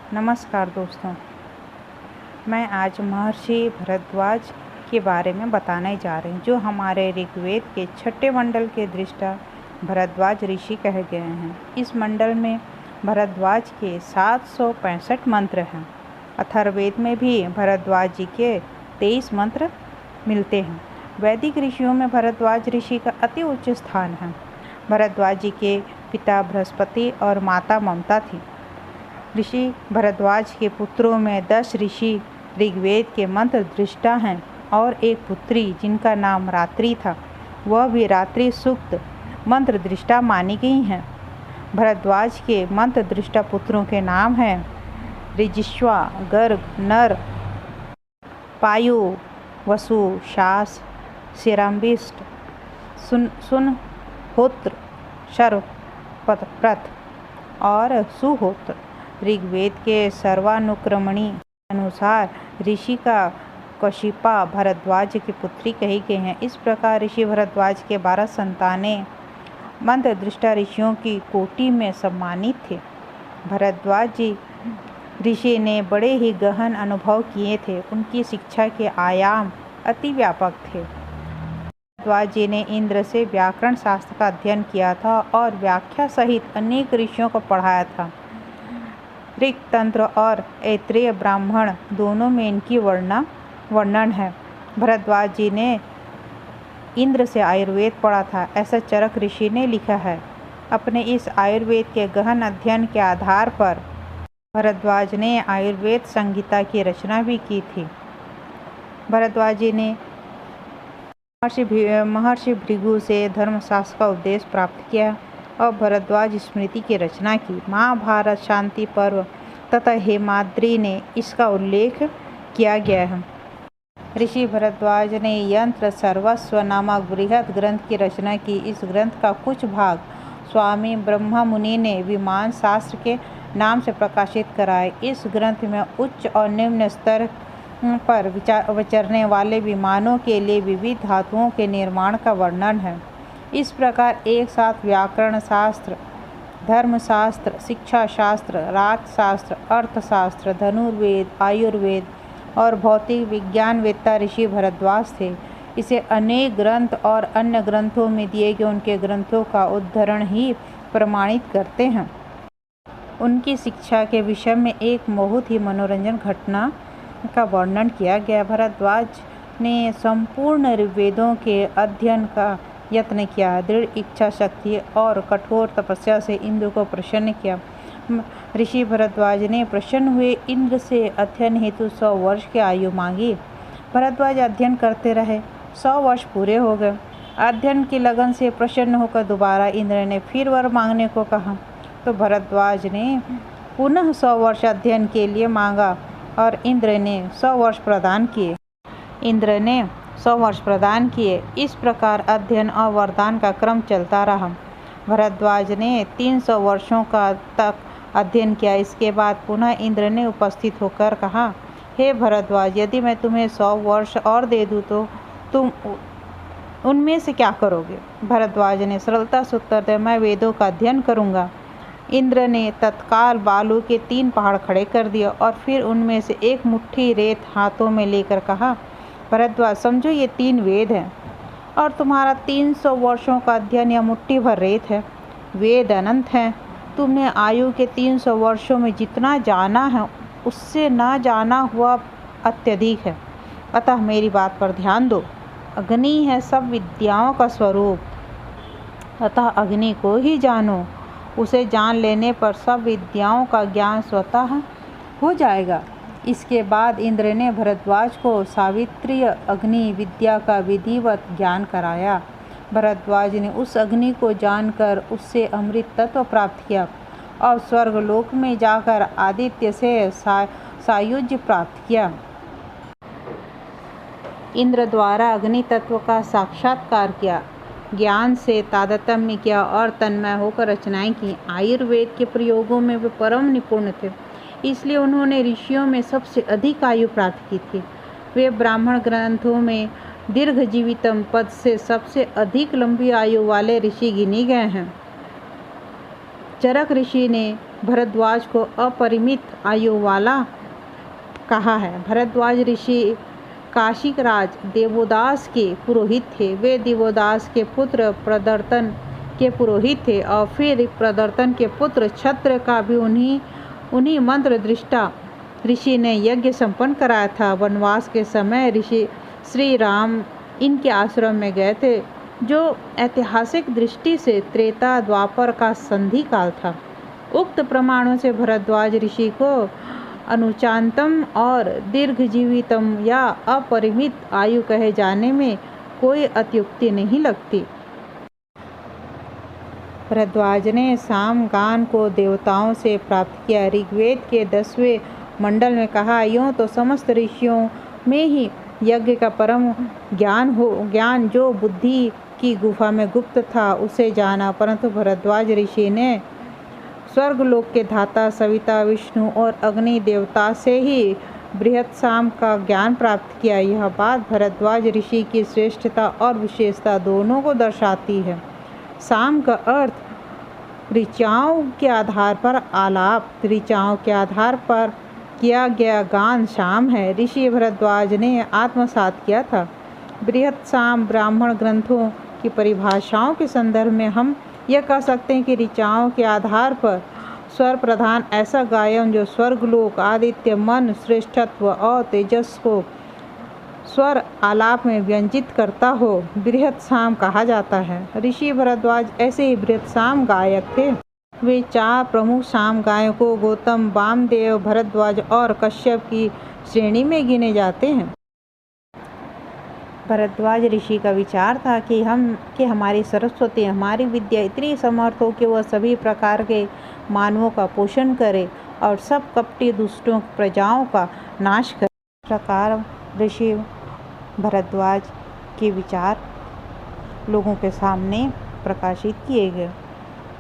नमस्कार दोस्तों, मैं आज महर्षि भरद्वाज के बारे में बताने जा रही हूँ, जो हमारे ऋग्वेद के छठे मंडल के दृष्टा भरद्वाज ऋषि कहे गए हैं। इस मंडल में भरद्वाज के 765 मंत्र हैं। अथर्ववेद में भी भरद्वाज जी के 23 मंत्र मिलते हैं। वैदिक ऋषियों में भरद्वाज ऋषि का अति उच्च स्थान है। भरद्वाज जी के पिता बृहस्पति और माता ममता थी। ऋषि भरद्वाज के पुत्रों में 10 ऋषि ऋग्वेद के मंत्र दृष्टा हैं और एक पुत्री जिनका नाम रात्रि था, वह भी रात्रि सूक्त मंत्र दृष्टा मानी गई हैं। भरद्वाज के मंत्र दृष्टा पुत्रों के नाम हैं ऋजिश्वा, गर्ग, नर, पायु, वसु, शास, शिराम्बिष्ट, सुनहोत्र, शर्वप्रथ और सुहोत्र। ऋग्वेद के सर्वानुक्रमणी अनुसार ऋषि का कशिपा भरद्वाज की पुत्री कही गई हैं। इस प्रकार ऋषि भरद्वाज के 12 संतानें मंत्र दृष्टा ऋषियों की कोटि में सम्मानित थे। भरद्वाज जी ऋषि ने बड़े ही गहन अनुभव किए थे। उनकी शिक्षा के आयाम अति व्यापक थे। भरद्वाज जी ने इंद्र से व्याकरण शास्त्र का अध्ययन किया था और व्याख्या सहित अनेक ऋषियों को पढ़ाया था। ऋग तंत्र और ऐत्रेय ब्राह्मण दोनों में इनकी वर्णन है। भरद्वाज जी ने इंद्र से आयुर्वेद पढ़ा था, ऐसा चरक ऋषि ने लिखा है। अपने इस आयुर्वेद के गहन अध्ययन के आधार पर भरद्वाज ने आयुर्वेद संहिता की रचना भी की थी। भरद्वाज जी ने महर्षि भृगु से धर्मशास्त्र का उपदेश प्राप्त किया और भरद्वाज स्मृति की रचना की। महाभारत शांति पर्व तथा हेमाद्रि ने इसका उल्लेख किया गया है। ऋषि भरद्वाज ने यंत्र सर्वस्व नामक बृहद ग्रंथ की रचना की। इस ग्रंथ का कुछ भाग स्वामी ब्रह्मा मुनि ने विमान शास्त्र के नाम से प्रकाशित कराए। इस ग्रंथ में उच्च और निम्न स्तर पर विचरने वाले विमानों के लिए विविध धातुओं के निर्माण का वर्णन है। इस प्रकार एक साथ व्याकरण शास्त्र, धर्मशास्त्र, शिक्षा शास्त्र, राजशास्त्र, अर्थशास्त्र, धनुर्वेद, आयुर्वेद और भौतिक विज्ञान वेत्ता ऋषि भरद्वाज थे। इसे अनेक ग्रंथ और अन्य ग्रंथों में दिए गए उनके ग्रंथों का उद्धरण ही प्रमाणित करते हैं। उनकी शिक्षा के विषय में एक बहुत ही मनोरंजन घटना का वर्णन किया गया। भरद्वाज ने संपूर्ण वेदों के अध्ययन का यत्न किया। दृढ़ इच्छा शक्ति और कठोर तपस्या से इंद्र को प्रसन्न किया। ऋषि भरद्वाज ने प्रसन्न हुए इंद्र से अध्ययन हेतु 100 वर्ष की आयु मांगी। भरद्वाज अध्ययन करते रहे। 100 वर्ष पूरे हो गए। अध्ययन की लगन से प्रसन्न होकर दोबारा इंद्र ने फिर वर मांगने को कहा, तो भरद्वाज ने पुनः 100 वर्ष अध्ययन के लिए मांगा और इंद्र ने 100 वर्ष प्रदान किए। इंद्र ने 100 वर्ष प्रदान किए। इस प्रकार अध्ययन और वरदान का क्रम चलता रहा। भरद्वाज ने 300 वर्षों का तक अध्ययन किया। इसके बाद पुनः इंद्र ने उपस्थित होकर कहा, हे भरद्वाज, यदि मैं तुम्हें 100 वर्ष और दे दूँ तो तुम उनमें से क्या करोगे? भरद्वाज ने सरलता से उत्तर दिया, मैं वेदों का अध्ययन करूँगा। इंद्र ने तत्काल बालू के 3 पहाड़ खड़े कर दिए और फिर उनमें से एक मुट्ठी रेत हाथों में लेकर कहा, भरद्वाज, समझो ये 3 वेद हैं और तुम्हारा 300 वर्षों का अध्ययन या मुट्ठी भर रेत है। वेद अनंत हैं। तुमने आयु के 300 वर्षों में जितना जाना है उससे ना जाना हुआ अत्यधिक है। अतः मेरी बात पर ध्यान दो। अग्नि है सब विद्याओं का स्वरूप, अतः अग्नि को ही जानो। उसे जान लेने पर सब विद्याओं का ज्ञान स्वतः हो जाएगा। इसके बाद इंद्र ने भरद्वाज को सावित्रीय अग्नि विद्या का विधिवत ज्ञान कराया। भरद्वाज ने उस अग्नि को जानकर उससे अमृत तत्व प्राप्त किया और स्वर्गलोक में जाकर आदित्य से सायुज्य प्राप्त किया। इंद्र द्वारा अग्नि तत्व का साक्षात्कार किया, ज्ञान से तादात्म्य किया और तन्मय होकर रचनाएं की। आयुर्वेद के प्रयोगों में वे परम निपुण थे, इसलिए उन्होंने ऋषियों में सबसे अधिक आयु प्राप्त की थी। वे ब्राह्मण ग्रंथों में दीर्घजीवितम पद से सबसे अधिक लंबी आयु वाले ऋषि गिने गए हैं। चरक ऋषि ने भरद्वाज को अपरिमित आयु वाला कहा है। भरद्वाज ऋषि काशिकराज देवोदास के पुरोहित थे। वे देवोदास के पुत्र प्रदर्तन के पुरोहित थे और फिर प्रदर्तन के पुत्र छत्र का भी उन्हीं मंत्र दृष्टा ऋषि ने यज्ञ संपन्न कराया था। वनवास के समय ऋषि श्री राम इनके आश्रम में गए थे, जो ऐतिहासिक दृष्टि से त्रेता द्वापर का संधि काल था। उक्त प्रमाणों से भरद्वाज ऋषि को अनुचांतम और दीर्घजीवितम या अपरिमित आयु कहे जाने में कोई अत्युक्ति नहीं लगती। भरद्वाज ने सामगान को देवताओं से प्राप्त किया। ऋग्वेद के 10वें मंडल में कहा, यूँ तो समस्त ऋषियों में ही यज्ञ का परम ज्ञान जो बुद्धि की गुफा में गुप्त था उसे जाना, परंतु भरद्वाज ऋषि ने स्वर्गलोक के धाता सविता विष्णु और अग्नि देवता से ही बृहत साम का ज्ञान प्राप्त किया। यह बात भरद्वाज ऋषि की श्रेष्ठता और विशेषता दोनों को दर्शाती है। साम का अर्थ ऋचाओं के आधार पर आलाप, ऋचाओं के आधार पर किया गया गान शाम है। ऋषि भरद्वाज ने आत्मसात किया था। बृहत साम ब्राह्मण ग्रंथों की परिभाषाओं के संदर्भ में हम यह कह सकते हैं कि ऋचाओं के आधार पर स्वर प्रधान ऐसा गायन जो स्वर्गलोक, आदित्य, मन, श्रेष्ठत्व और तेजस को स्वर आलाप में व्यंजित करता हो, बृहत साम कहा जाता है। ऋषि भरद्वाज ऐसे ही बृहत साम गायक थे। वे 4 प्रमुख साम गायकों गौतम, वामदेव, भरद्वाज और कश्यप की श्रेणी में गिने जाते हैं। भरद्वाज ऋषि का विचार था कि हमारी सरस्वती, हमारी विद्या इतनी समर्थ हो कि वह सभी प्रकार के मानवों का पोषण करे और सब कपटी दुष्टों प्रजाओं का नाश करे। इस प्रकार ऋषि भरद्वाज के विचार लोगों के सामने प्रकाशित किए गए।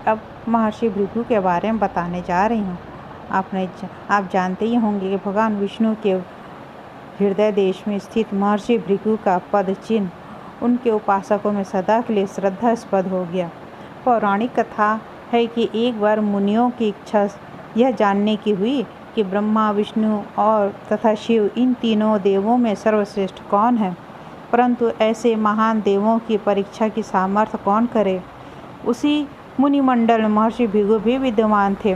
अब महर्षि भृगु के बारे में बताने जा रही हूँ। आप जानते ही होंगे कि भगवान विष्णु के हृदय देश में स्थित महर्षि भृगु का पद चिन्ह उनके उपासकों में सदा के लिए श्रद्धास्पद हो गया। पौराणिक कथा है कि एक बार मुनियों की इच्छा यह जानने की हुई कि ब्रह्मा, विष्णु और तथा शिव इन तीनों देवों में सर्वश्रेष्ठ कौन है, परंतु ऐसे महान देवों की परीक्षा की सामर्थ्य कौन करे। उसी मुनिमंडल में महर्षि भृगु भी विद्यमान थे।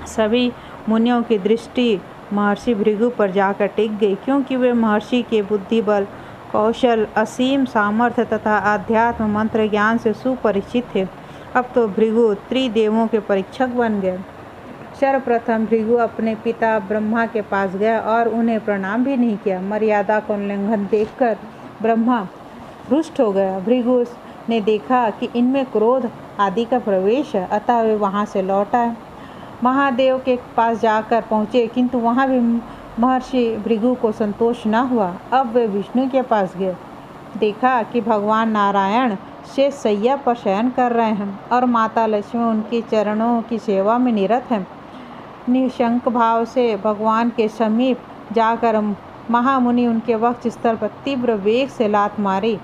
सभी मुनियों की दृष्टि महर्षि भृगु पर जाकर टिक गई, क्योंकि वे महर्षि के बुद्धिबल, कौशल, असीम सामर्थ्य तथा आध्यात्म मंत्र ज्ञान से सुपरिचित थे। अब तो भृगु त्रिदेवों के परीक्षक बन गए। सर्वप्रथम भृगु अपने पिता ब्रह्मा के पास गया और उन्हें प्रणाम भी नहीं किया। मर्यादा का उल्लंघन देखकर ब्रह्मा रुष्ट हो गया। भृगु ने देखा कि इनमें क्रोध आदि का प्रवेश है, अतः वे वहाँ से लौट आए। महादेव के पास जाकर पहुँचे, किंतु वहाँ भी महर्षि भृगु को संतोष न हुआ। अब वे विष्णु के पास गए, देखा कि भगवान नारायण शेष सैया पर शयन कर रहे हैं और माता लक्ष्मी उनके चरणों की सेवा में निरत हैं। निशंक भाव से भगवान के समीप जाकर महामुनि उनके वक्ष स्थल पर तीव्र वेग से लात मारी,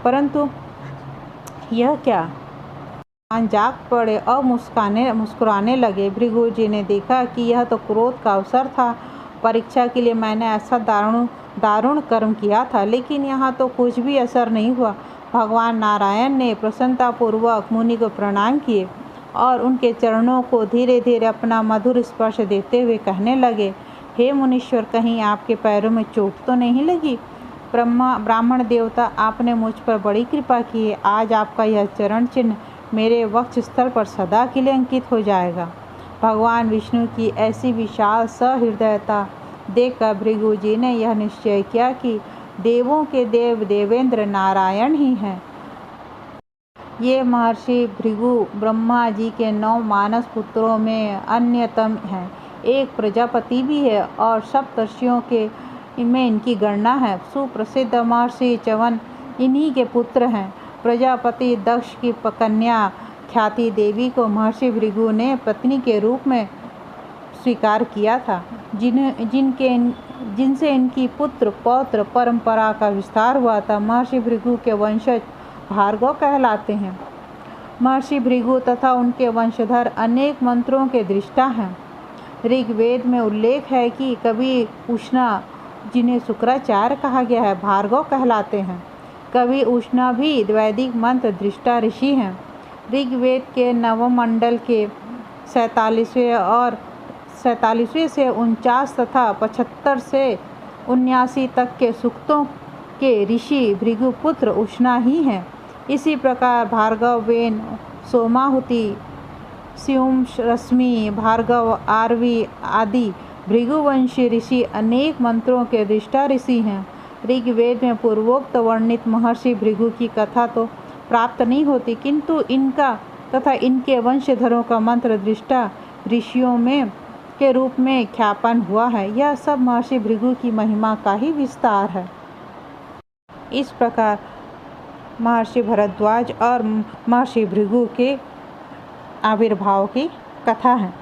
परंतु यह क्या, जाग पड़े और मुस्कुराने लगे। भृगु जी ने देखा कि यह तो क्रोध का अवसर था। परीक्षा के लिए मैंने ऐसा दारुण कर्म किया था, लेकिन यहाँ तो कुछ भी असर नहीं हुआ। भगवान नारायण ने प्रसन्नतापूर्वक मुनि को प्रणाम किए और उनके चरणों को धीरे धीरे अपना मधुर स्पर्श देते हुए कहने लगे, हे मुनीश्वर, कहीं आपके पैरों में चोट तो नहीं लगी? ब्राह्मण देवता, आपने मुझ पर बड़ी कृपा की है। आज आपका यह चरण चिन्ह मेरे वक्ष स्थल पर सदा के लिए अंकित हो जाएगा। भगवान विष्णु की ऐसी विशाल सहृदयता देखकर भृगु जी ने यह निश्चय किया कि देवों के देव देवेंद्र नारायण ही हैं। ये महर्षि भृगु ब्रह्मा जी के 9 मानस पुत्रों में अन्यतम हैं। एक प्रजापति भी है और सप्तर्षियों के में इनकी गणना है। सुप्रसिद्ध महर्षि च्यवन इन्हीं के पुत्र हैं। प्रजापति दक्ष की कन्या ख्याति देवी को महर्षि भृगु ने पत्नी के रूप में स्वीकार किया था, जिनसे इनकी पुत्र पौत्र परंपरा का विस्तार हुआ था। महर्षि भृगु के वंशज भार्गव कहलाते हैं। महर्षि भृगु तथा उनके वंशधर अनेक मंत्रों के दृष्टा हैं। ऋग्वेद में उल्लेख है कि कवि उष्णा, जिन्हें शुक्राचार्य कहा गया है, भार्गव कहलाते हैं। कवि उष्णा भी वैदिक मंत्र दृष्टा ऋषि हैं। ऋग्वेद के नवम मंडल के 47वें और 47वें से 49 तथा 75 से 79 तक के सूक्तों के ऋषि भृगुपुत्र उष्णा ही हैं। इसी प्रकार भार्गव, वेन, सोमाहुति, स्यूम, रश्मि, भार्गव, आरवी आदि भृगुवंशी ऋषि अनेक मंत्रों के दृष्टा ऋषि हैं। ऋग्वेद में पूर्वोक्त वर्णित महर्षि भृगु की कथा तो प्राप्त नहीं होती, किंतु इनका तथा इनके वंशधरों का मंत्र दृष्टा ऋषियों में के रूप में ख्यापन हुआ है। यह सब महर्षि भृगु की महिमा का ही विस्तार है। इस प्रकार महर्षि भरद्वाज और महर्षि भृगु के आविर्भाव की कथा है।